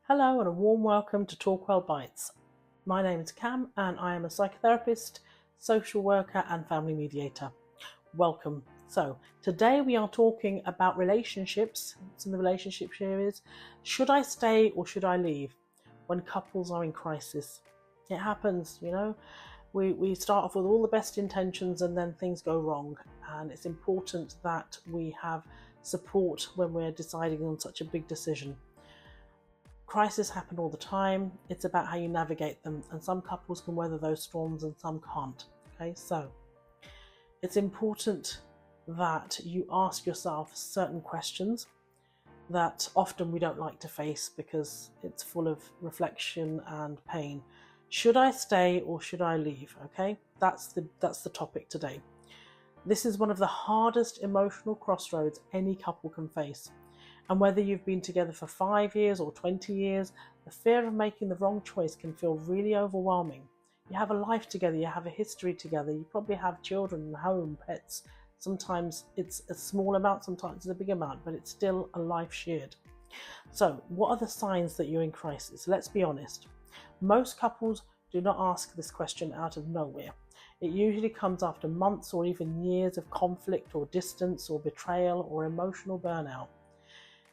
Hello and a warm welcome to Talkwell Bites. My name is Cam and I am a psychotherapist, social worker and family mediator. Welcome. So today we are talking about relationships. It's in the relationship series. Should I stay or should I leave when couples are in crisis? It happens, We start off with all the best intentions and then things go wrong, and it's important that we have support when we're deciding on such a big decision. Crises happen all the time. It's about how you navigate them, and some couples can weather those storms and some can't. Okay, so it's important that you ask yourself certain questions that often we don't like to face because it's full of reflection and pain. Should I stay or should I leave? Okay, that's the topic today. This is one of the hardest emotional crossroads any couple can face. And whether you've been together for 5 years or 20 years, the fear of making the wrong choice can feel really overwhelming. You have a life together, you have a history together, you probably have children, home, pets. Sometimes it's a small amount, sometimes it's a big amount, but it's still a life shared. So, what are the signs that you're in crisis? Let's be honest. Most couples do not ask this question out of nowhere. It usually comes after months or even years of conflict or distance or betrayal or emotional burnout.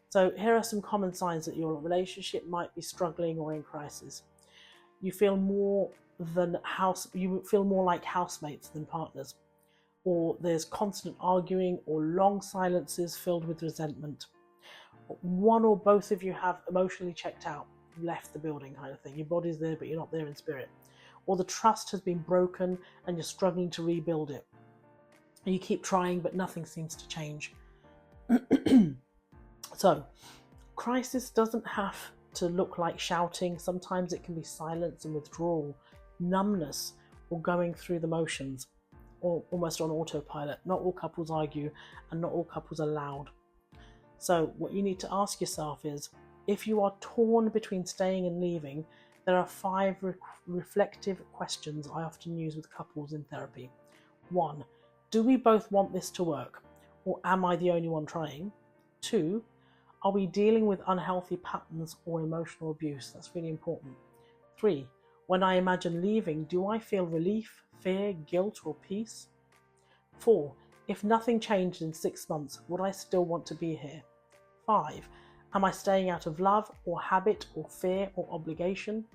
So here are some common signs that your relationship might be struggling or in crisis. You feel more like housemates than partners, or there's constant arguing or long silences filled with resentment. One or both of you have emotionally checked out, left the building kind of thing. Your body's there, but you're not there in spirit. Or the trust has been broken and you're struggling to rebuild it. You keep trying, but nothing seems to change. So, crisis doesn't have to look like shouting. Sometimes it can be silence and withdrawal, numbness, or going through the motions, or almost on autopilot. Not all couples argue, and not all couples are loud. So, what you need to ask yourself is, if you are torn between staying and leaving, there are 5 reflective questions I often use with couples in therapy. 1. Do we both want this to work, or am I the only one trying? 2. Are we dealing with unhealthy patterns or emotional abuse? That's really important. 3. When I imagine leaving, do I feel relief, fear, guilt, or peace? 4. If nothing changed in 6 months, would I still want to be here? 5. Am I staying out of love or habit or fear or obligation?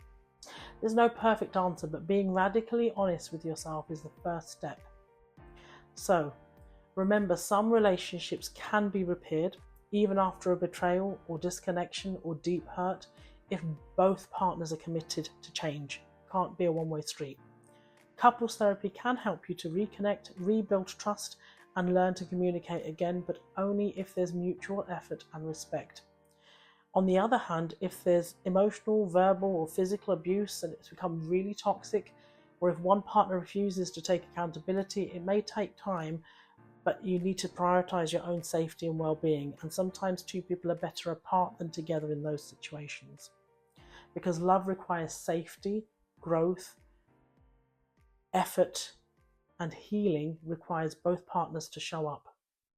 There's no perfect answer, but being radically honest with yourself is the first step. So, remember, some relationships can be repaired, even after a betrayal or disconnection or deep hurt, if both partners are committed to change. Can't be a one-way street. Couples therapy can help you to reconnect, rebuild trust, and learn to communicate again, but only if there's mutual effort and respect. On the other hand, if there's emotional, verbal, or physical abuse and it's become really toxic, or if one partner refuses to take accountability, it may take time, but you need to prioritize your own safety and well-being. And sometimes 2 people are better apart than together in those situations. Because love requires safety, growth, effort, and healing requires both partners to show up.